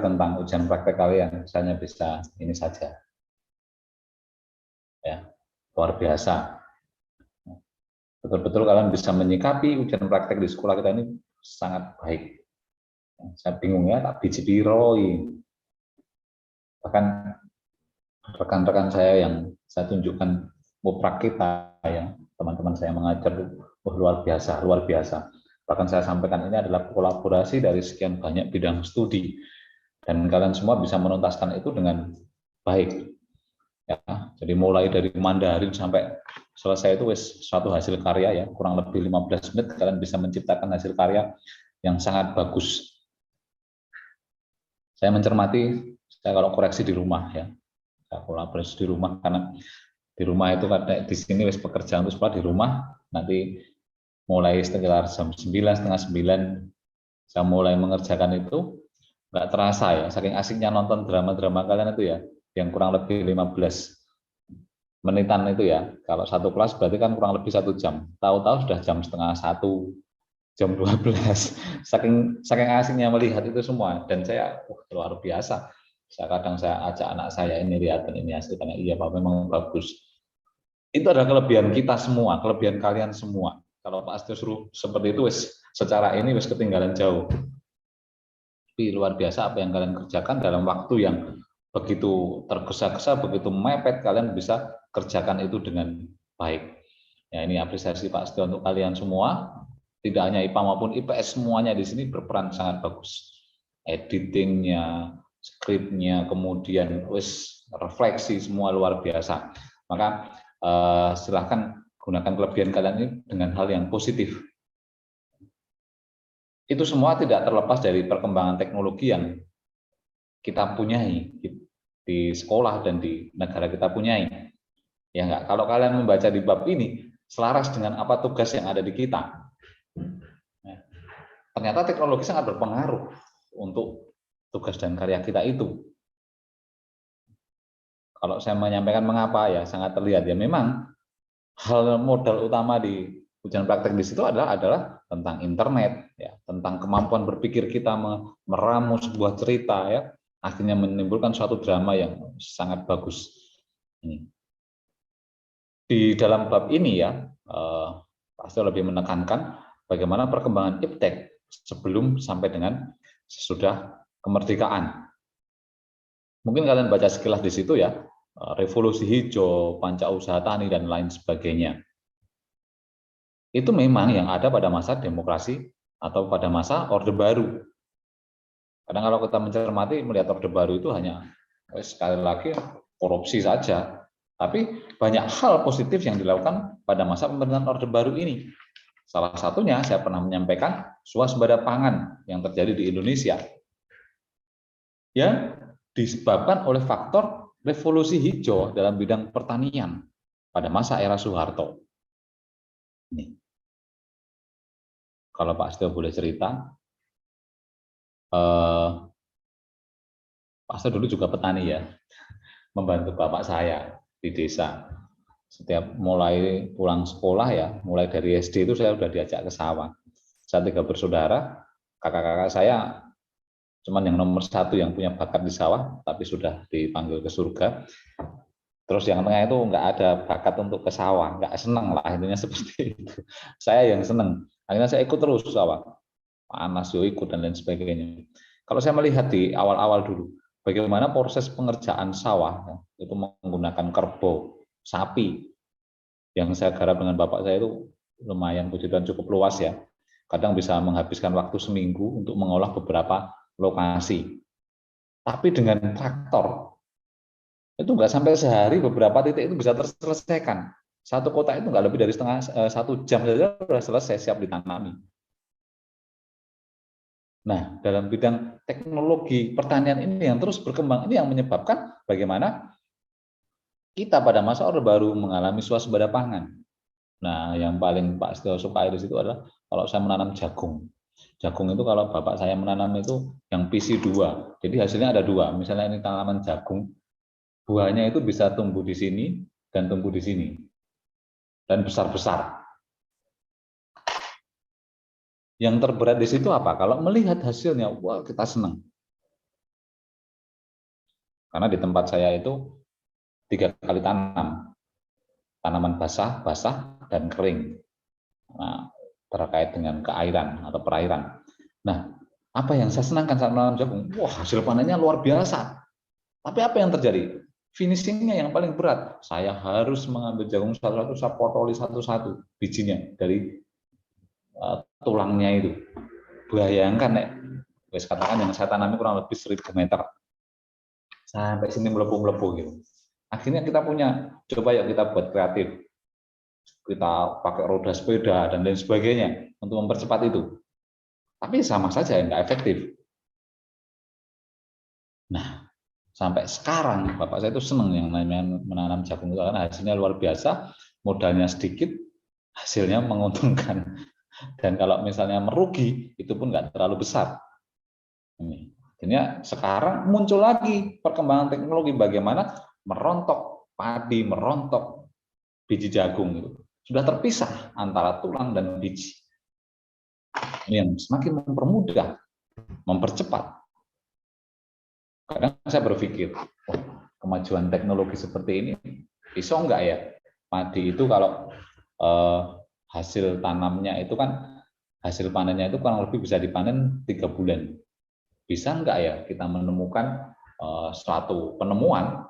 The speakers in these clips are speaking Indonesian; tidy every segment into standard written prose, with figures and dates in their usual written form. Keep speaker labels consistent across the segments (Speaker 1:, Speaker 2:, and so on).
Speaker 1: tentang ujian praktek kalian, misalnya bisa ini saja, ya, luar biasa. Betul-betul kalian bisa menyikapi ujian praktek di sekolah kita ini sangat baik. Saya bingung ya, tak biji biroi. Bahkan rekan-rekan saya yang saya tunjukkan muprak kita, ya, teman-teman saya mengajar, luar biasa, luar biasa. Bahkan saya sampaikan ini adalah kolaborasi dari sekian banyak bidang studi, dan kalian semua bisa menuntaskan itu dengan baik. Ya, jadi mulai dari Mandarin sampai selesai itu suatu hasil karya, ya, kurang lebih 15 menit kalian bisa menciptakan hasil karya yang sangat bagus. Saya mencermati, saya kalau koreksi di rumah, ya, saya kolaborasi di rumah, karena di rumah itu kadang di sini wis pekerjaan untuk sekolah di rumah, nanti mulai sekitar jam 9, setengah 9 saya mulai mengerjakan itu, nggak terasa ya, saking asiknya nonton drama-drama kalian itu ya, yang kurang lebih 15 menitan itu ya. Kalau satu kelas berarti kan kurang lebih 1 jam. Tahu-tahu sudah jam setengah 1, jam 12. Saking asiknya melihat itu semua. Dan saya luar biasa. Kadang saya ajak anak saya, ini lihat ini hasil, karena iya Pak, memang bagus. Itu adalah kelebihan kita semua, kelebihan kalian semua. Kalau Pak Astio suruh seperti itu, secara ini ketinggalan jauh. Tapi luar biasa apa yang kalian kerjakan dalam waktu yang begitu tergesa-gesa, begitu mepet, kalian bisa kerjakan itu dengan baik. Ya, ini apresiasi Pak Astio untuk kalian semua. Tidak hanya IPA maupun IPS, semuanya di sini berperan sangat bagus. Editingnya, skripnya, kemudian refleksi, semua luar biasa. Maka silahkan gunakan kelebihan kalian ini dengan hal yang positif. Itu semua tidak terlepas dari perkembangan teknologi yang kita punyai di sekolah dan di negara kita punyai. Ya enggak, kalau kalian membaca di bab ini selaras dengan apa tugas yang ada di kita. Ternyata teknologi sangat berpengaruh untuk tugas dan karya kita itu. Kalau saya menyampaikan mengapa, ya sangat terlihat ya, memang hal modal utama di ujian praktek di situ adalah tentang internet, ya, tentang kemampuan berpikir kita meramu sebuah cerita, ya, akhirnya menimbulkan suatu drama yang sangat bagus. Di dalam bab ini, ya, pasti lebih menekankan bagaimana perkembangan iptek sebelum sampai dengan sesudah kemerdekaan. Mungkin kalian baca sekilas di situ, ya, revolusi hijau, pancausaha tani, dan lain sebagainya. Itu memang yang ada pada masa demokrasi atau pada masa Orde Baru. Kadang kalau kita mencermati, melihat Orde Baru itu hanya sekali lagi korupsi saja. Tapi banyak hal positif yang dilakukan pada masa pemerintahan Orde Baru ini. Salah satunya saya pernah menyampaikan swasembada pangan yang terjadi di Indonesia, yang disebabkan oleh faktor revolusi hijau dalam bidang pertanian pada masa era Soeharto. Ini. Kalau Pak Astio boleh cerita, Pak Astio dulu juga petani, ya, membantu bapak saya di desa. Setiap mulai pulang sekolah, ya, mulai dari SD itu saya sudah diajak ke sawah. Saya 3 bersaudara, kakak-kakak saya cuman yang nomor 1 yang punya bakat di sawah, tapi sudah dipanggil ke surga. Terus yang tengah itu nggak ada bakat untuk ke sawah, nggak senang lah, intinya seperti itu. Saya yang senang, akhirnya saya ikut terus sawah, panas yo ikut dan lain sebagainya. Kalau saya melihat di awal-awal dulu, bagaimana proses pengerjaan sawah, itu menggunakan kerbau, sapi, yang saya garap dengan bapak saya itu lumayan, puji Tuhan, cukup luas, ya. Kadang bisa menghabiskan waktu seminggu untuk mengolah beberapa lokasi. Tapi dengan traktor, itu nggak sampai sehari, beberapa titik itu bisa terselesaikan. Satu kotak itu nggak lebih dari 1 jam saja sudah selesai, siap ditanami. Nah, dalam bidang teknologi pertanian ini yang terus berkembang, ini yang menyebabkan bagaimana kita pada masa Orde Baru mengalami swasembada pangan. Nah, yang paling Pak Astio sukai di situ adalah kalau saya menanam jagung. Jagung itu kalau bapak saya menanam itu yang PC2. Jadi hasilnya ada 2. Misalnya ini tanaman jagung, buahnya itu bisa tumbuh di sini dan tumbuh di sini. Dan besar-besar. Yang terberat di situ apa? Kalau melihat hasilnya, wah, kita senang. Karena di tempat saya itu 3 kali tanam, tanaman basah, dan kering. Nah, terkait dengan keairan atau perairan. Nah, apa yang saya senangkan saat menanam jagung? Wah, hasil panennya luar biasa. Tapi apa yang terjadi? Finishingnya yang paling berat. Saya harus mengambil jagung satu-satu, saya potoli satu-satu bijinya dari tulangnya itu. Bayangkan, wes katakan yang saya tanami kurang lebih 1000 meter. Sampai sini melepuh-melepuh gitu. Akhirnya kita punya, coba yuk kita buat kreatif. Kita pakai roda sepeda dan lain sebagainya untuk mempercepat itu. Tapi sama saja, nggak efektif. Nah, sampai sekarang Bapak saya itu senang yang namanya menanam jagung karena hasilnya luar biasa, modalnya sedikit, hasilnya menguntungkan. Dan kalau misalnya merugi, itu pun nggak terlalu besar. Akhirnya sekarang muncul lagi perkembangan teknologi bagaimana merontok padi, merontok biji jagung itu. Sudah terpisah antara tulang dan biji. Ini yang semakin mempermudah, mempercepat. Kadang saya berpikir, kemajuan teknologi seperti ini, bisa enggak ya? Padi itu kalau hasil tanamnya itu kan, hasil panennya itu kurang lebih bisa dipanen 3 bulan. Bisa enggak ya kita menemukan suatu penemuan,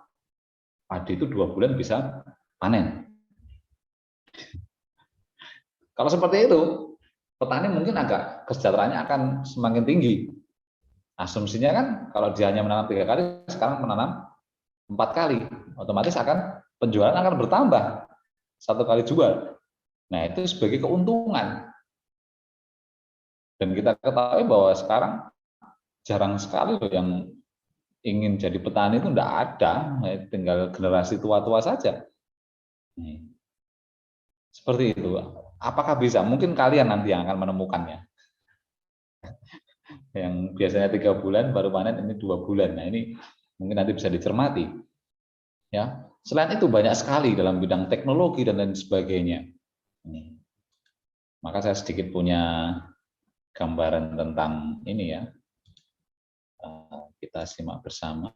Speaker 1: padi itu 2 bulan bisa panen. Kalau seperti itu, petani mungkin agak kesejahteraannya akan semakin tinggi. Asumsinya kan kalau dia hanya menanam 3 kali, sekarang menanam 4 kali, otomatis penjualan akan bertambah 1 kali jual. Nah, itu sebagai keuntungan. Dan kita ketahui bahwa sekarang jarang sekali loh yang ingin jadi petani itu enggak ada, tinggal generasi tua-tua saja. Seperti itu. Apakah bisa? Mungkin kalian nanti yang akan menemukannya. Yang biasanya 3 bulan baru panen, ini 2 bulan. Nah, ini mungkin nanti bisa dicermati. Ya, selain itu banyak sekali dalam bidang teknologi dan lain sebagainya. Maka saya sedikit punya gambaran tentang ini ya. Kita simak bersama.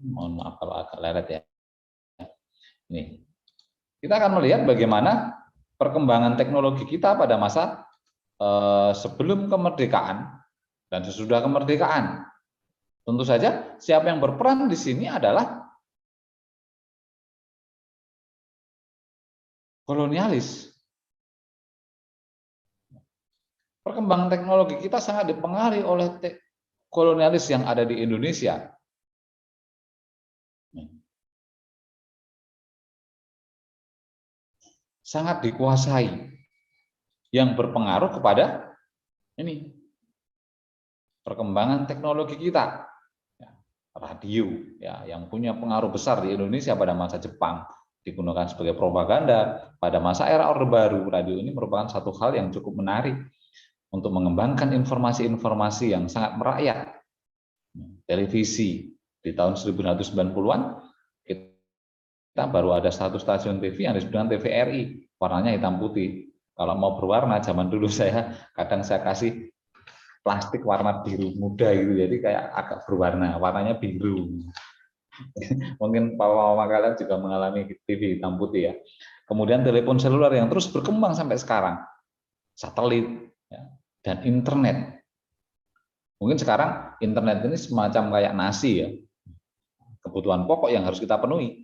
Speaker 1: Mohon maaf kalau agak leret ya. Ini. Kita akan melihat bagaimana perkembangan teknologi kita pada masa sebelum kemerdekaan dan sesudah kemerdekaan. Tentu saja siapa yang berperan di sini adalah kolonialis. Perkembangan teknologi kita sangat dipengaruhi oleh kolonialis yang ada di Indonesia. Sangat dikuasai. Yang berpengaruh kepada ini perkembangan teknologi kita. Radio ya, yang punya pengaruh besar di Indonesia pada masa Jepang, digunakan sebagai propaganda. Pada masa era Orde Baru, radio ini merupakan satu hal yang cukup menarik untuk mengembangkan informasi-informasi yang sangat merakyat. Televisi di tahun 1990-an kita baru ada 1 stasiun TV yang disebut dengan TVRI, warnanya hitam putih. Kalau mau berwarna, zaman dulu kadang saya kasih plastik warna biru muda gitu, jadi kayak agak berwarna, warnanya biru. Mungkin papa-papa kalian juga mengalami TV hitam putih ya. Kemudian telepon seluler yang terus berkembang sampai sekarang, satelit ya, dan internet. Mungkin sekarang internet ini semacam kayak nasi ya, kebutuhan pokok yang harus kita penuhi.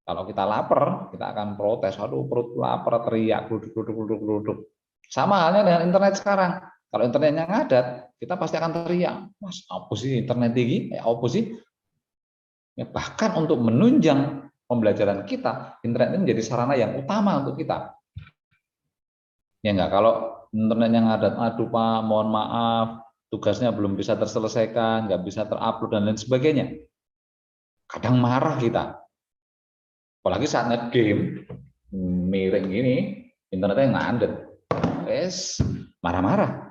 Speaker 1: Kalau kita lapar, kita akan protes, aduh perut lapar, teriak, gluduk. Sama halnya dengan internet sekarang. Kalau internetnya ngadat, kita pasti akan teriak, mas apa sih internet tinggi, apa sih? Ya, bahkan untuk menunjang pembelajaran kita, internet ini menjadi sarana yang utama untuk kita. Ya enggak, kalau internetnya ngadat, aduh Pak, mohon maaf, tugasnya belum bisa terselesaikan, nggak bisa terupload dan lain sebagainya. Kadang marah kita. Apalagi saat nge-game, miring ini, internetnya ngadet. Marah-marah.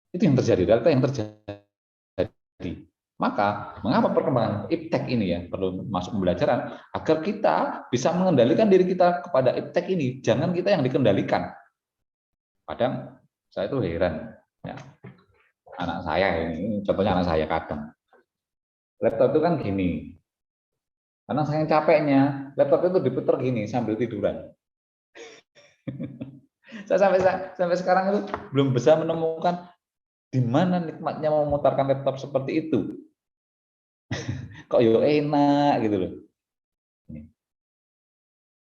Speaker 1: Itu yang terjadi, data yang terjadi. Maka, mengapa perkembangan iptek ini ya perlu masuk pembelajaran agar kita bisa mengendalikan diri kita kepada iptek ini, jangan kita yang dikendalikan. Kadang saya itu heran, ya. Anak saya ini, contohnya anak saya kadang Laptop itu kan gini, karena saking capeknya, laptop itu diputer gini sambil tiduran. Saya sampai sekarang itu belum bisa menemukan di mana nikmatnya memutarkan laptop seperti itu. Kok yo enak gitu loh.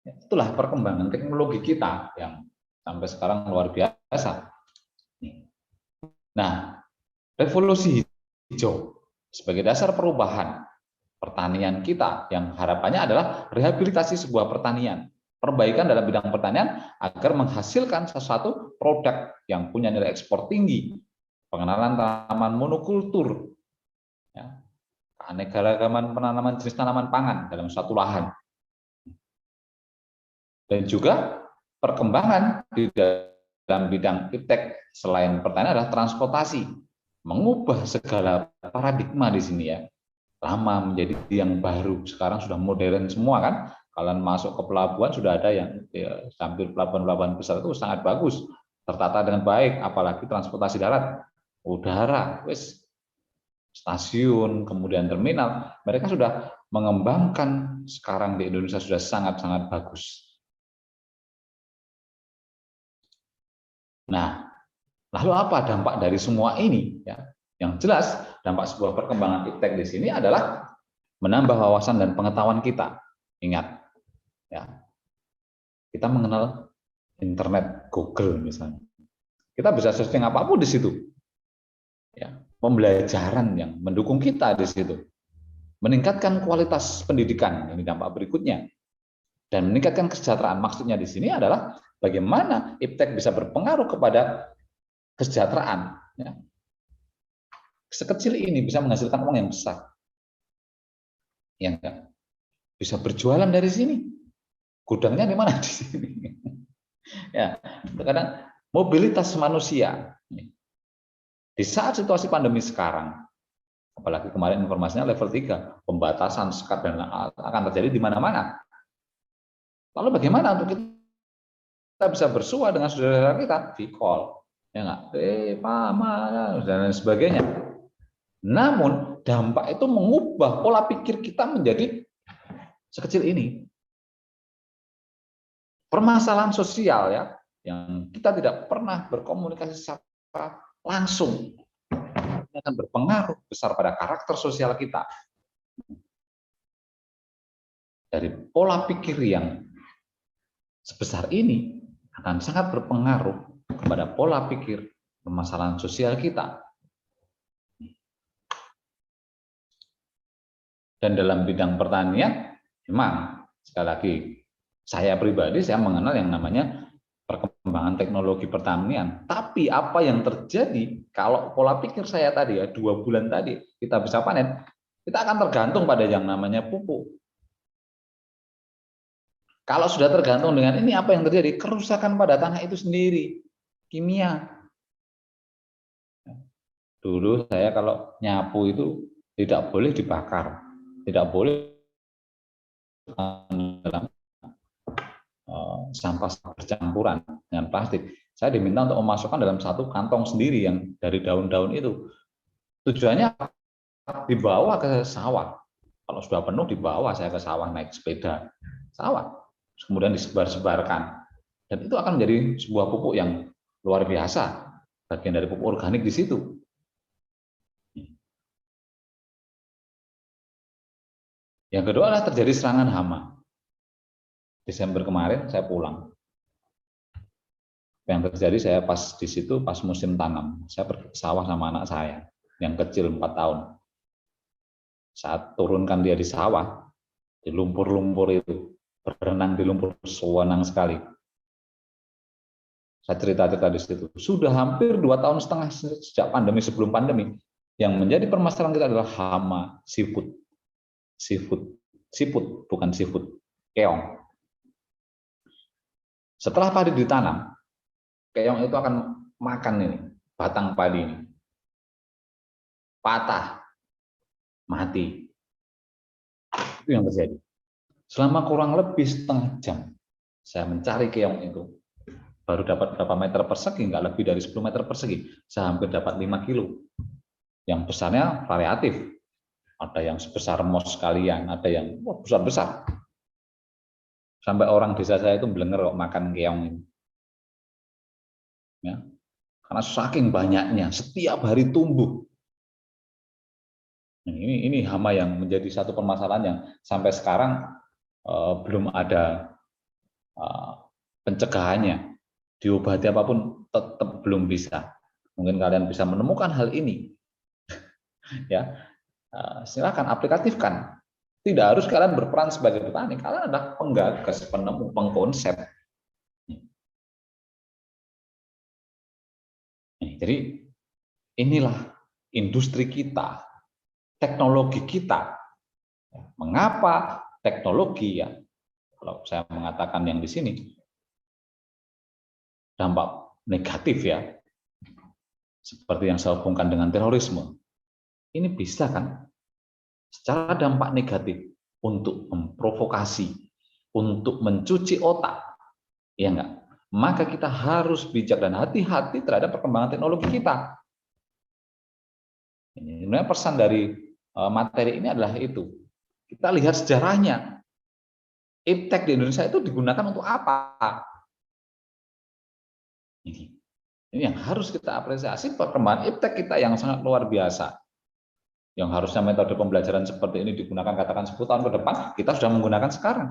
Speaker 1: Itulah perkembangan teknologi kita yang sampai sekarang luar biasa. Nah, revolusi hijau sebagai dasar perubahan pertanian kita yang harapannya adalah rehabilitasi sebuah pertanian, perbaikan dalam bidang pertanian agar menghasilkan sesuatu produk yang punya nilai ekspor tinggi, pengenalan tanaman monokultur, ya, keanekaragaman penanaman jenis tanaman pangan dalam suatu lahan, dan juga perkembangan di dalam bidang iptek selain pertanian adalah transportasi, mengubah segala paradigma di sini ya, lama menjadi yang baru. Sekarang sudah modern semua kan. Kalian masuk ke pelabuhan sudah ada yang ya, hampir pelabuhan-pelabuhan besar itu sangat bagus, tertata dengan baik, apalagi transportasi darat, udara, wes stasiun, kemudian terminal. Mereka sudah mengembangkan sekarang di Indonesia sudah sangat-sangat bagus. Nah, lalu apa dampak dari semua ini? Ya, yang jelas dampak sebuah perkembangan iptek di sini adalah menambah wawasan dan pengetahuan kita. Ingat, ya, kita mengenal internet, Google misalnya. Kita bisa searching apapun di situ. Ya, pembelajaran yang mendukung kita di situ. Meningkatkan kualitas pendidikan, ini dampak berikutnya. Dan meningkatkan kesejahteraan. Maksudnya di sini adalah bagaimana iptek bisa berpengaruh kepada kesejahteraan. Ya. Sekecil ini bisa menghasilkan uang yang besar. Ya enggak? Bisa berjualan dari sini. Gudangnya di mana? Di sini. Ya, kadang mobilitas manusia. Di saat situasi pandemi sekarang, apalagi kemarin informasinya level 3, pembatasan, sekat, dan akan terjadi di mana-mana. Lalu bagaimana untuk kita bisa bersua dengan saudara kita? Di call. Ya enggak? Mama, dan lain sebagainya. Namun, dampak itu mengubah pola pikir kita menjadi sekecil ini. Permasalahan sosial ya, yang kita tidak pernah berkomunikasi secara langsung, ini akan berpengaruh besar pada karakter sosial kita. Dari pola pikir yang sebesar ini akan sangat berpengaruh kepada pola pikir permasalahan sosial kita. Dan dalam bidang pertanian, memang sekali lagi saya pribadi saya mengenal yang namanya perkembangan teknologi pertanian. Tapi apa yang terjadi kalau pola pikir saya tadi ya 2 bulan tadi kita bisa panen, kita akan tergantung pada yang namanya pupuk. Kalau sudah tergantung dengan ini, apa yang terjadi? Kerusakan pada tanah itu sendiri, kimia. Dulu saya kalau nyapu itu tidak boleh dibakar, tidak boleh dalam sampah bercampuran dengan plastik. Saya diminta untuk memasukkan dalam satu kantong sendiri yang dari daun-daun itu. Tujuannya dibawa ke sawah. Kalau sudah penuh dibawa saya ke sawah naik sepeda sawah. Kemudian disebar-sebarkan. Dan itu akan menjadi sebuah pupuk yang luar biasa. Bagian dari pupuk organik di situ. Yang kedua adalah terjadi serangan hama. Desember kemarin saya pulang. Yang terjadi saya pas di situ pas musim tanam. Saya pergi ke sawah sama anak saya yang kecil 4 tahun. Saat turunkan dia di sawah, di lumpur-lumpur itu, berenang di lumpur, sewenang sekali. Saya cerita-cerita di situ. Sudah hampir 2,5 tahun sejak pandemi, sebelum pandemi. Yang menjadi permasalahan kita adalah hama siput. Siput, bukan seafood. Keong. Setelah padi ditanam, keong itu akan makan ini, batang padi ini. Patah, mati. Itu yang terjadi. Selama kurang lebih setengah jam, saya mencari keong itu. Baru dapat berapa meter persegi, nggak lebih dari 10 meter persegi. Saya hampir dapat 5 kilo. Yang besarnya variatif. ada yang sebesar mos sekalian, ada yang besar-besar. Sampai orang desa saya itu belenger kok makan keong ini. Ya, karena saking banyaknya, setiap hari tumbuh. Ini hama yang menjadi satu permasalahan yang sampai sekarang belum ada pencegahannya. Diobati apapun tetap belum bisa. Mungkin kalian bisa menemukan hal ini, ya silakan aplikatifkan. Tidak harus kalian berperan sebagai petani, kalian adalah penggagas, penemu, pengkonsep. Jadi inilah industri kita, teknologi kita. Mengapa teknologi, ya? Kalau saya mengatakan yang di sini dampak negatif, ya, seperti yang saya hubungkan dengan terorisme. Ini bisa kan secara dampak negatif untuk memprovokasi, untuk mencuci otak, ya enggak? Maka kita harus bijak dan hati-hati terhadap perkembangan teknologi kita. Ini sebenarnya pesan dari materi ini adalah itu. Kita lihat sejarahnya. Iptek di Indonesia itu digunakan untuk apa? Ini yang harus kita apresiasi, perkembangan iptek kita yang sangat luar biasa. Yang harusnya metode pembelajaran seperti ini digunakan katakan 10 tahun ke depan, kita sudah menggunakan sekarang.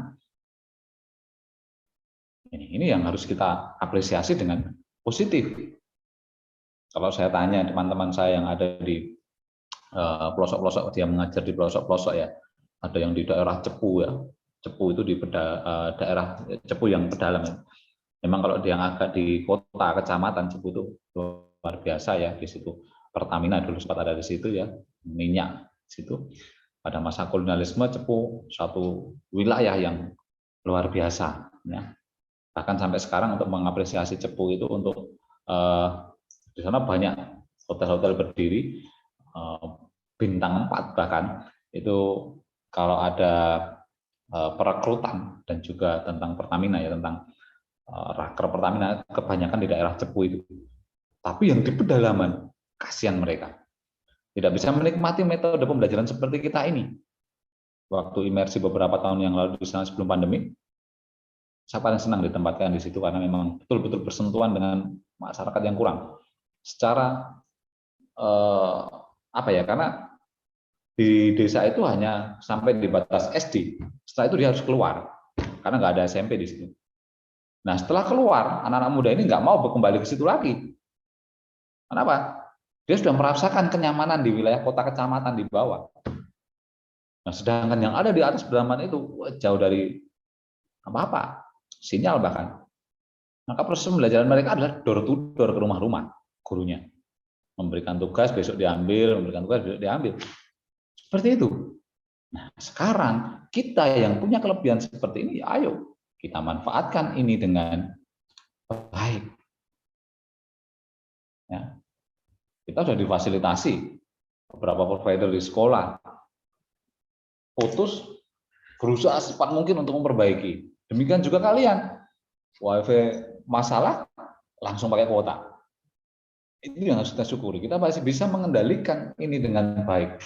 Speaker 1: Ini yang harus kita apresiasi dengan positif. Kalau saya tanya teman-teman saya yang ada di pelosok-pelosok, dia mengajar di pelosok-pelosok, ya, ada yang di daerah Cepu, ya, Cepu itu di daerah Cepu yang pedalam. Ya. Memang kalau dia agak di kota, kecamatan Cepu itu luar biasa, ya, di situ Pertamina dulu sempat ada di situ, ya, minyak di situ. Pada masa kolonialisme Cepu satu wilayah yang luar biasa, ya. Bahkan sampai sekarang untuk mengapresiasi Cepu itu untuk di sana banyak hotel-hotel berdiri bintang 4 bahkan itu kalau ada perekrutan dan juga tentang Pertamina, ya, tentang raker Pertamina kebanyakan di daerah Cepu itu. Tapi yang di pedalaman kasihan mereka tidak bisa menikmati metode pembelajaran seperti kita ini. Waktu imersi beberapa tahun yang lalu di sana sebelum pandemi, saya paling senang ditempatkan di situ karena memang betul-betul bersentuhan dengan masyarakat yang kurang. Secara apa ya? Karena di desa itu hanya sampai di batas SD. Setelah itu dia harus keluar karena nggak ada SMP di situ. Nah, setelah keluar, anak-anak muda ini nggak mau kembali ke situ lagi. Kenapa? Dia sudah merasakan kenyamanan di wilayah kota kecamatan di bawah. Nah, sedangkan yang ada di atas pedalaman itu jauh dari apa-apa, sinyal bahkan. Maka proses pembelajaran mereka adalah door to door ke rumah-rumah gurunya. Memberikan tugas, besok diambil, memberikan tugas, besok diambil. Seperti itu. Nah, sekarang kita yang punya kelebihan seperti ini, ayo kita manfaatkan ini dengan baik. Ya. Kita sudah difasilitasi beberapa provider di sekolah, putus, berusaha secepat mungkin untuk memperbaiki. Demikian juga kalian, WiFi masalah, langsung pakai kuota. Ini yang harus kita syukuri. Kita masih bisa mengendalikan ini dengan baik.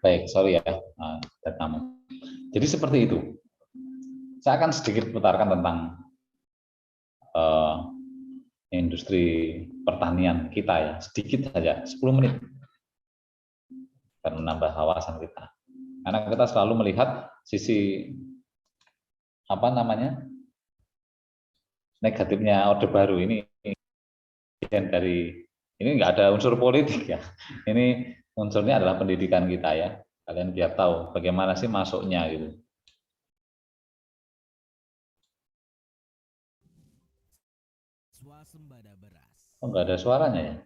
Speaker 1: Baik, sorry ya, Vietnam. Jadi seperti itu. Saya akan sedikit putarkan tentang industri pertanian kita ya, sedikit saja, 10 menit, dan menambah wawasan kita. Karena kita selalu melihat sisi negatifnya Orde Baru ini nggak ada unsur politik ya. Ini unsurnya adalah pendidikan kita ya. Kalian biar tahu bagaimana sih masuknya gitu.
Speaker 2: Swasembada beras.
Speaker 1: Oh, nggak ada suaranya ya?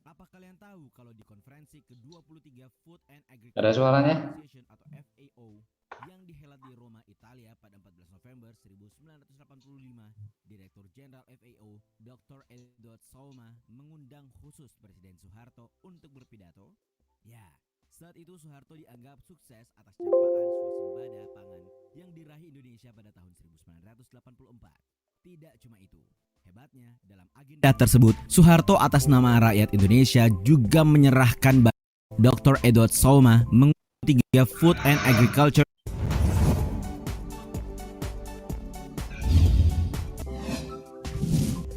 Speaker 2: Apa kalian tahu kalau di konferensi ke-23 Food and Agriculture
Speaker 1: Ada suaranya?
Speaker 2: Association atau FAO yang dihelat di Roma, Italia pada 14 November 1985, Direktur Jenderal FAO Dr. Edward Salma mengundang khusus Presiden Soeharto untuk berpidato? Ya, saat itu Soeharto dianggap sukses atas capaian swasembada pangan yang diraih Indonesia pada tahun 1984. Tidak cuma itu, hebatnya dalam agenda tersebut, Soeharto atas nama rakyat Indonesia juga menyerahkan Dr. Edward Salma mengundang 3 Food and Agriculture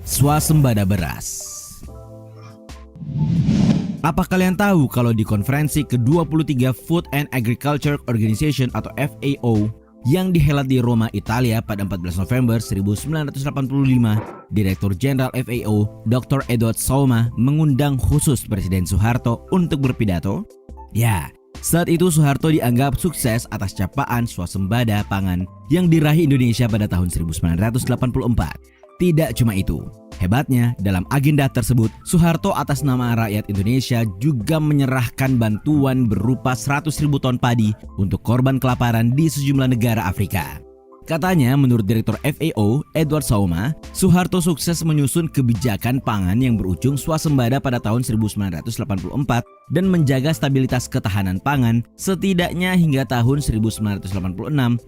Speaker 2: swasembada beras. Apa kalian tahu kalau di konferensi ke-23 Food and Agriculture Organization atau FAO yang dihelat di Roma, Italia pada 14 November 1985, Direktur Jenderal FAO Dr. Edward Salma mengundang khusus Presiden Soeharto untuk berpidato? Ya, saat itu Soeharto dianggap sukses atas capaian swasembada pangan yang diraih Indonesia pada tahun 1984. Tidak cuma itu, hebatnya dalam agenda tersebut, Soeharto atas nama rakyat Indonesia juga menyerahkan bantuan berupa 100.000 ton padi untuk korban kelaparan di sejumlah negara Afrika. Katanya, menurut Direktur FAO Edward Salma, Soeharto sukses menyusun kebijakan pangan yang berujung swasembada pada tahun 1984 dan menjaga stabilitas ketahanan pangan setidaknya hingga tahun 1986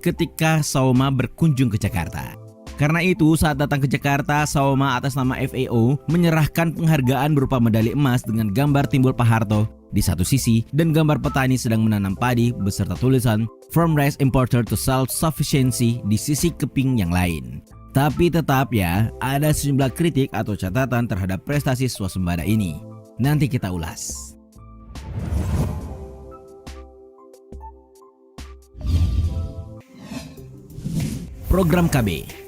Speaker 2: ketika Salma berkunjung ke Jakarta. Karena itu, saat datang ke Jakarta, Salma atas nama FAO menyerahkan penghargaan berupa medali emas dengan gambar timbul Pak Harto di satu sisi dan gambar petani sedang menanam padi beserta tulisan From Rice Importer to Self-Sufficiency di sisi keping yang lain. Tapi tetap ya, ada sejumlah kritik atau catatan terhadap prestasi swasembada ini. Nanti kita ulas. Program KB.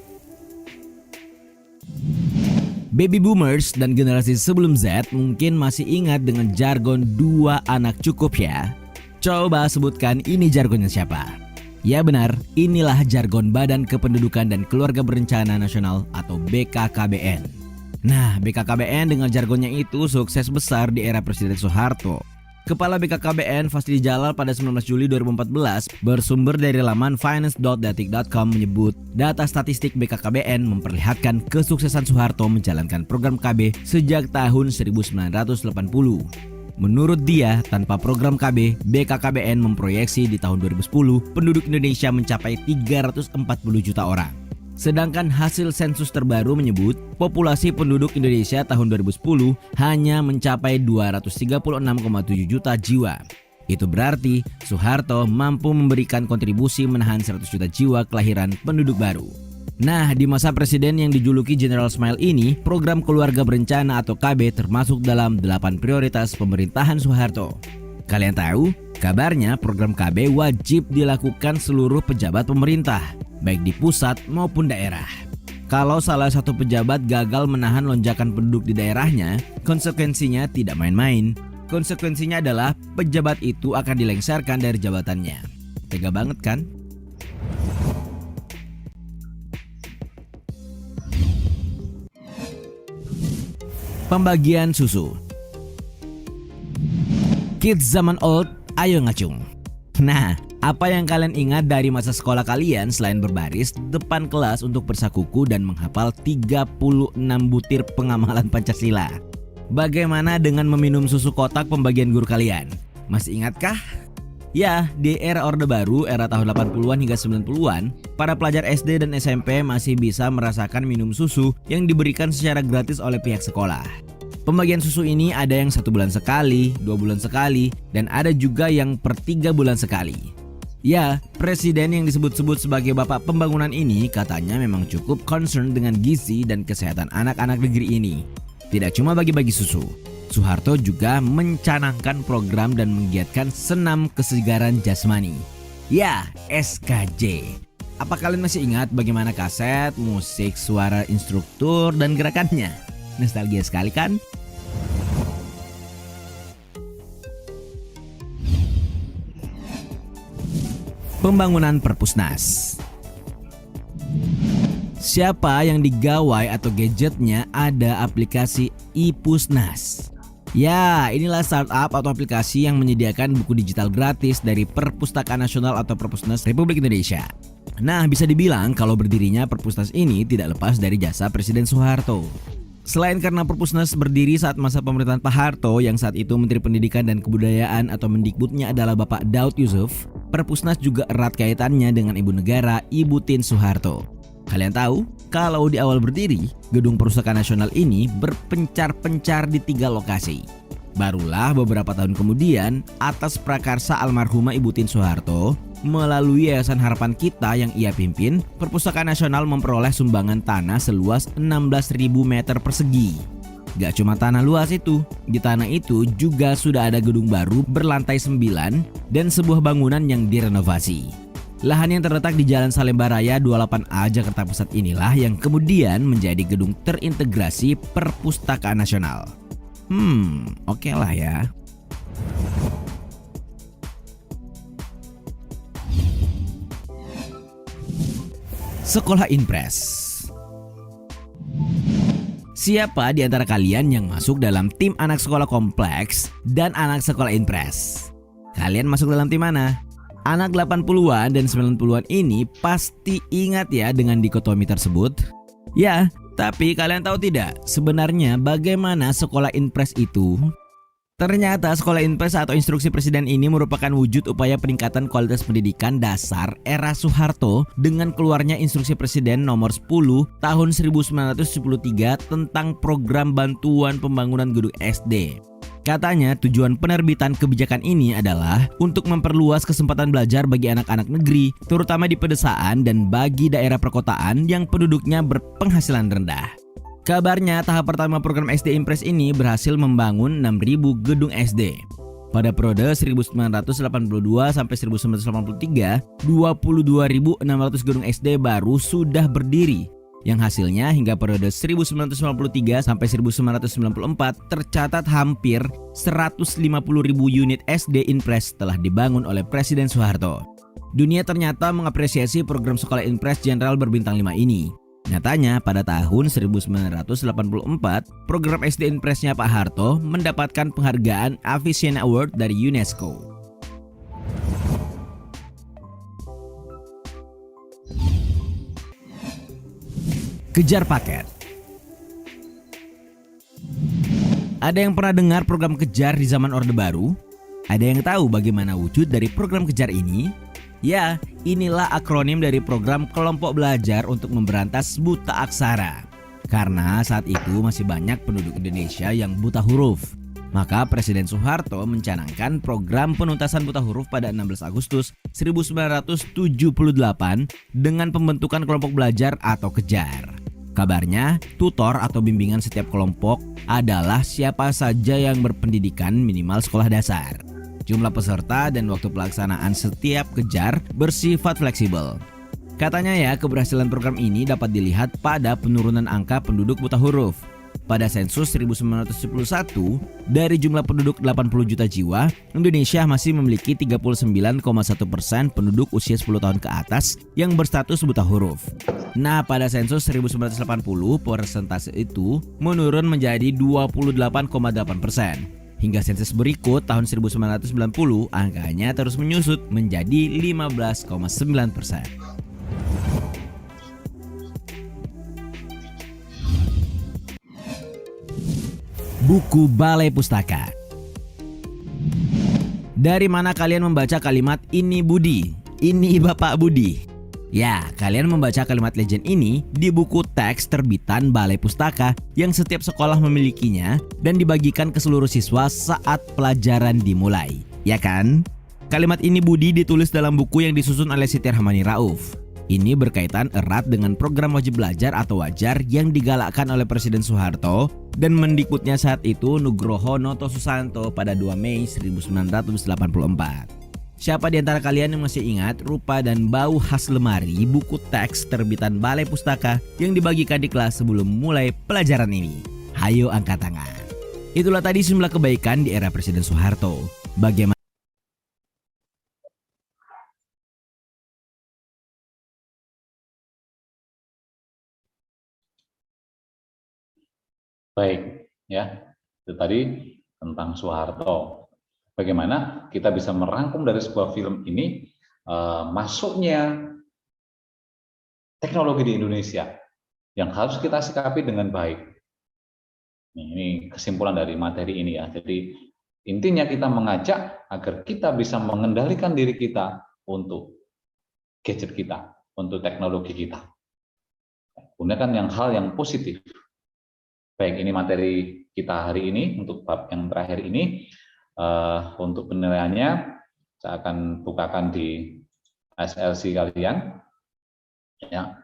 Speaker 2: Baby boomers dan generasi sebelum Z mungkin masih ingat dengan jargon 2 anak cukup ya. Coba sebutkan ini jargonnya siapa? Ya benar, inilah jargon Badan Kependudukan dan Keluarga Berencana Nasional atau BKKBN. Nah, BKKBN dengan jargonnya itu sukses besar di era Presiden Soeharto. Kepala BKKBN Fasli Jalal pada 19 Juli 2014 bersumber dari laman finance.detik.com menyebut data statistik BKKBN memperlihatkan kesuksesan Soeharto menjalankan program KB sejak tahun 1980. Menurut dia, tanpa program KB, BKKBN memproyeksi di tahun 2010 penduduk Indonesia mencapai 340 juta orang. Sedangkan hasil sensus terbaru menyebut populasi penduduk Indonesia tahun 2010 hanya mencapai 236,7 juta jiwa. Itu berarti Soeharto mampu memberikan kontribusi menahan 100 juta jiwa kelahiran penduduk baru. Nah, di masa presiden yang dijuluki General Smile ini, program keluarga berencana atau KB termasuk dalam 8 prioritas pemerintahan Soeharto. Kalian tahu, kabarnya program KB wajib dilakukan seluruh pejabat pemerintah, baik di pusat maupun daerah. Kalau salah satu pejabat gagal menahan lonjakan penduduk di daerahnya, konsekuensinya tidak main-main. Konsekuensinya adalah pejabat itu akan dilengsarkan dari jabatannya. Tega banget kan? Pembagian susu. Kids zaman old, ayo ngacung. Nah, apa yang kalian ingat dari masa sekolah kalian selain berbaris depan kelas untuk bersakuku dan menghafal 36 butir pengamalan Pancasila? Bagaimana dengan meminum susu kotak pembagian guru kalian? Masih ingatkah? Ya, di era Orde Baru, era tahun 80-an hingga 90-an, para pelajar SD dan SMP masih bisa merasakan minum susu yang diberikan secara gratis oleh pihak sekolah. Pembagian susu ini ada yang 1 bulan sekali, 2 bulan sekali, dan ada juga yang per 3 bulan sekali. Ya, presiden yang disebut-sebut sebagai bapak pembangunan ini katanya memang cukup concern dengan gizi dan kesehatan anak-anak negeri ini. Tidak cuma bagi-bagi susu, Soeharto juga mencanangkan program dan menggiatkan senam kesegaran jasmani. Ya, SKJ. Apa kalian masih ingat bagaimana kaset, musik, suara instruktur, dan gerakannya? Nostalgia sekali kan? Pembangunan Perpusnas. Siapa yang digawai atau gadgetnya ada aplikasi iPusnas? Ya, inilah startup atau aplikasi yang menyediakan buku digital gratis dari Perpustakaan Nasional atau Perpusnas Republik Indonesia. Nah, bisa dibilang kalau berdirinya Perpusnas ini tidak lepas dari jasa Presiden Soeharto. Selain karena Perpusnas berdiri saat masa pemerintahan Pak Harto yang saat itu Menteri Pendidikan dan Kebudayaan atau Mendikbudnya adalah Bapak Daud Yusuf, Perpusnas juga erat kaitannya dengan Ibu Negara, Ibu Tien Soeharto. Kalian tahu, kalau di awal berdiri, Gedung Perpustakaan Nasional ini berpencar-pencar di 3 lokasi. Barulah beberapa tahun kemudian, atas prakarsa almarhumah Ibu Tien Soeharto, melalui Yayasan Harapan Kita yang ia pimpin, Perpustakaan Nasional memperoleh sumbangan tanah seluas 16.000 meter persegi. Gak cuma tanah luas itu, di tanah itu juga sudah ada gedung baru berlantai 9 dan sebuah bangunan yang direnovasi. Lahan yang terletak di Jalan Salemba Raya 28A Jakarta Pusat inilah yang kemudian menjadi gedung terintegrasi Perpustakaan Nasional. Oke lah ya. Sekolah Inpres. Siapa di antara kalian yang masuk dalam tim anak sekolah kompleks dan anak sekolah Inpres? Kalian masuk dalam tim mana? Anak 80-an dan 90-an ini pasti ingat ya dengan dikotomi tersebut. Ya, tapi kalian tahu tidak sebenarnya bagaimana sekolah Inpres itu? Ternyata sekolah Inpres atau instruksi presiden ini merupakan wujud upaya peningkatan kualitas pendidikan dasar era Soeharto dengan keluarnya instruksi presiden nomor 10 tahun 1973 tentang program bantuan pembangunan gedung SD. Katanya tujuan penerbitan kebijakan ini adalah untuk memperluas kesempatan belajar bagi anak-anak negeri, terutama di pedesaan dan bagi daerah perkotaan yang penduduknya berpenghasilan rendah. Kabarnya tahap pertama program SD Inpres ini berhasil membangun 6.000 gedung SD. Pada periode 1982 sampai 1983, 22.600 gedung SD baru sudah berdiri. Yang hasilnya hingga periode 1993 sampai 1994 tercatat hampir 150.000 unit SD Inpres telah dibangun oleh Presiden Soeharto. Dunia ternyata mengapresiasi program sekolah Inpres Jenderal berbintang 5 ini. Nyatanya pada tahun 1984, program SD Inpresnya Pak Harto mendapatkan penghargaan Avicenna Award dari UNESCO. Kejar paket. Ada yang pernah dengar program Kejar di zaman Orde Baru? Ada yang tahu bagaimana wujud dari program Kejar ini? Ya, inilah akronim dari program kelompok belajar untuk memberantas buta aksara. Karena saat itu masih banyak penduduk Indonesia yang buta huruf. Maka Presiden Soeharto mencanangkan program penuntasan buta huruf pada 16 Agustus 1978 dengan pembentukan kelompok belajar atau Kejar. Kabarnya, tutor atau bimbingan setiap kelompok adalah siapa saja yang berpendidikan minimal sekolah dasar. Jumlah peserta dan waktu pelaksanaan setiap Kejar bersifat fleksibel. Katanya ya, keberhasilan program ini dapat dilihat pada penurunan angka penduduk buta huruf. Pada sensus 1971, dari jumlah penduduk 80 juta jiwa, Indonesia masih memiliki 39,1% penduduk usia 10 tahun ke atas yang berstatus buta huruf. Nah, pada sensus 1980, persentase itu menurun menjadi 28,8%. Hingga sensus berikut tahun 1990, angkanya terus menyusut menjadi 15,9%. Buku Balai Pustaka. Dari mana kalian membaca kalimat ini Budi, ini Bapak Budi? Ya, kalian membaca kalimat legend ini di buku teks terbitan Balai Pustaka yang setiap sekolah memilikinya dan dibagikan ke seluruh siswa saat pelajaran dimulai. Ya kan? Kalimat ini Budi ditulis dalam buku yang disusun oleh Siti Rahmani Rauf. Ini berkaitan erat dengan program wajib belajar atau wajar yang digalakkan oleh Presiden Soeharto dan Mendikbudnya saat itu Nugroho Noto Susanto pada 2 Mei 1984. Siapa di antara kalian yang masih ingat rupa dan bau khas lemari buku teks terbitan Balai Pustaka yang dibagikan di kelas sebelum mulai pelajaran ini? Hayo angkat tangan. Itulah tadi sejumlah kebaikan di era Presiden Soeharto. Bagaimana?
Speaker 1: Baik, ya. Itu tadi tentang Soeharto. Bagaimana kita bisa merangkum dari sebuah film ini masuknya teknologi di Indonesia yang harus kita sikapi dengan baik. Ini kesimpulan dari materi ini ya. Jadi intinya kita mengajak agar kita bisa mengendalikan diri kita untuk gadget kita, untuk teknologi kita. Gunakan hal yang positif. Baik, ini materi kita hari ini untuk bab yang terakhir ini. Untuk penilaiannya saya akan bukakan di SLC kalian. Ya,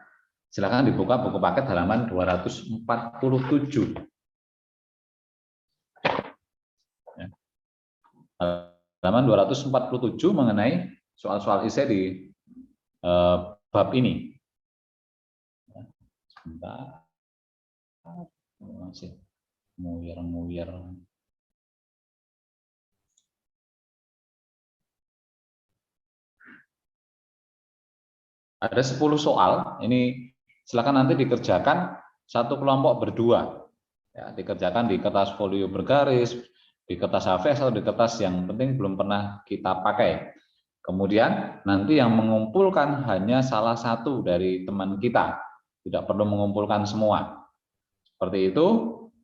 Speaker 1: silakan dibuka buku paket halaman 247. Ya. Halaman 247 mengenai soal-soal esai di bab ini. Sebentar. Masih muyar-muyar. Ada 10 soal, ini silakan nanti dikerjakan satu kelompok berdua. Ya, dikerjakan di kertas folio bergaris, di kertas HVS atau di kertas yang penting belum pernah kita pakai. Kemudian nanti yang mengumpulkan hanya salah satu dari teman kita, tidak perlu mengumpulkan semua. Seperti itu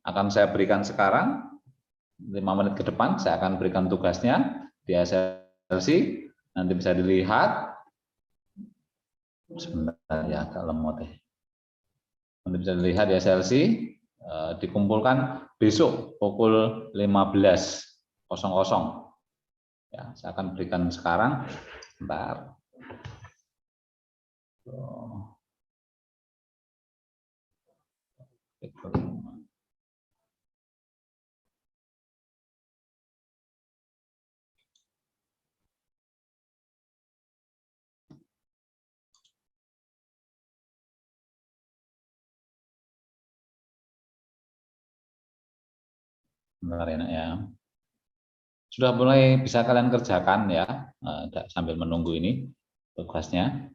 Speaker 1: akan saya berikan sekarang, 5 menit ke depan saya akan berikan tugasnya di SLC, nanti bisa dilihat. Sebentar ya, agak lemot ya. Nanti bisa dilihat di SLC, dikumpulkan besok pukul 15.00. Ya, saya akan berikan sekarang. Bentar. Bentar ya. Sudah mulai bisa kalian kerjakan ya, sambil menunggu ini tugasnya.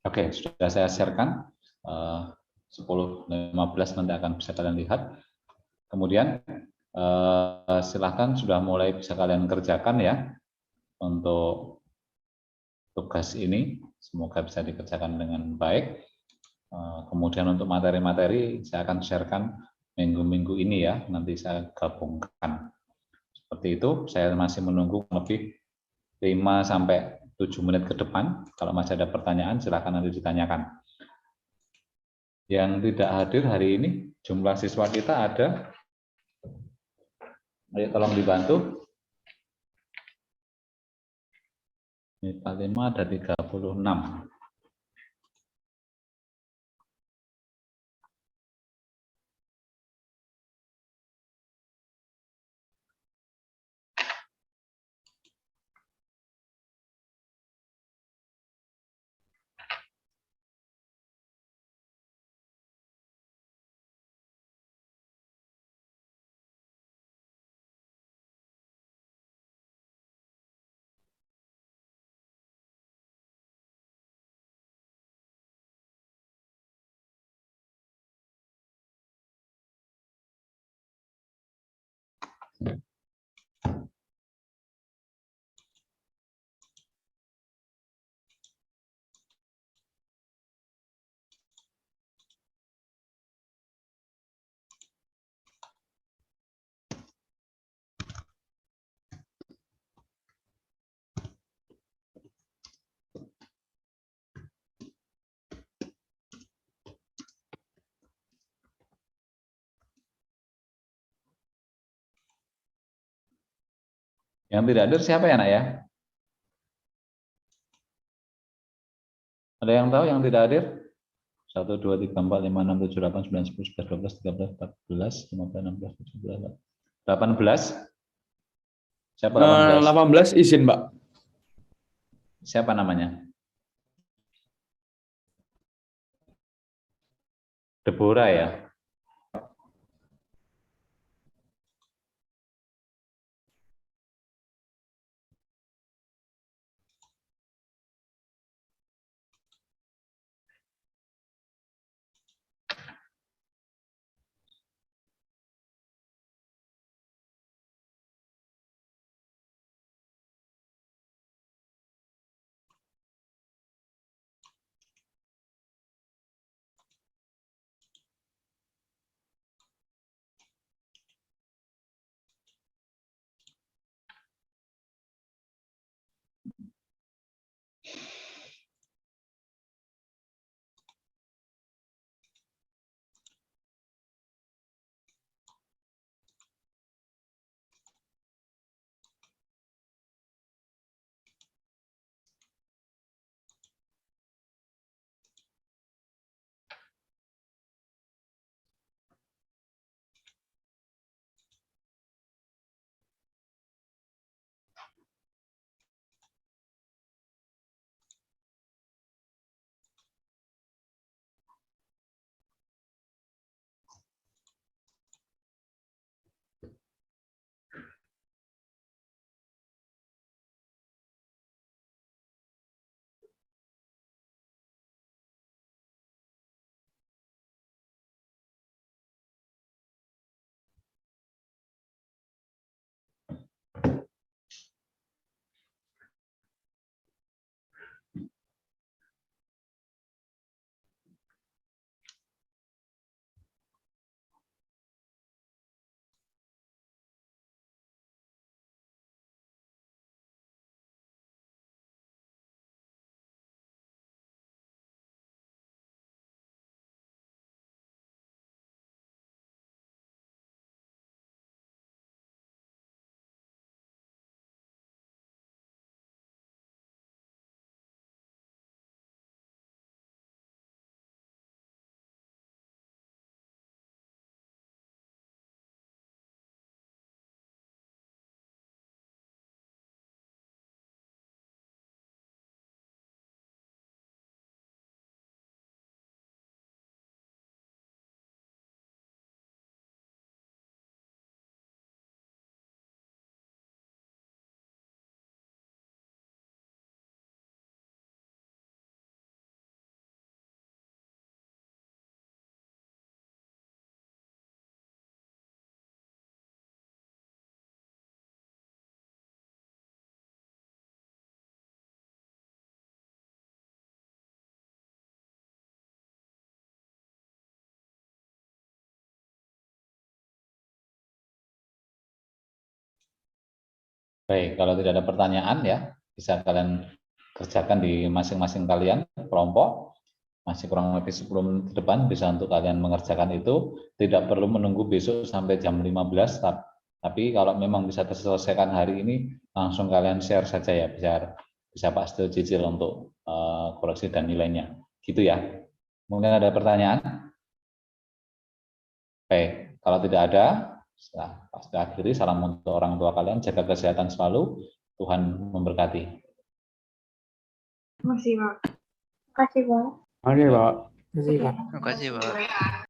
Speaker 1: Oke, sudah saya sharekan. 10.15 nanti akan bisa kalian lihat. Kemudian silahkan sudah mulai bisa kalian kerjakan ya untuk tugas ini. Semoga bisa dikerjakan dengan baik. Kemudian untuk materi-materi saya akan sharekan minggu-minggu ini ya, nanti saya gabungkan. Seperti itu, saya masih menunggu lebih 5 sampai 7 menit ke depan. Kalau masih ada pertanyaan, silakan nanti ditanyakan. Yang tidak hadir hari ini, jumlah siswa kita ada. Ayo tolong dibantu. MIPA 5 ada 36. Yang tidak hadir siapa ya, Nak ya? Ada yang tahu yang tidak hadir? 1, 2, 3, 4, 5, 6, 7, 8, 9, 10, 11, 12, 13, 14, 15, 16, 17, 18. Siapa 18?
Speaker 3: 18 izin, Mbak.
Speaker 1: Siapa namanya? Deborah ya? Baik, kalau tidak ada pertanyaan ya, bisa kalian kerjakan di masing-masing kalian kelompok. Masih kurang lebih 10 menit ke depan bisa untuk kalian mengerjakan itu. Tidak perlu menunggu besok sampai jam 15, tapi kalau memang bisa terselesaikan hari ini, langsung kalian share saja ya, bisa Pak Seto cicil untuk koreksi dan nilainya. Gitu ya. Mungkin ada pertanyaan? Baik, kalau tidak ada, pasti akhiri, salam untuk orang tua kalian, jaga kesehatan selalu, Tuhan memberkati.
Speaker 3: Terima kasih, Pak. Terima kasih, Pak.
Speaker 4: Oke, Pak.
Speaker 5: Terima kasih, Pak.
Speaker 3: Terima kasih, Pak.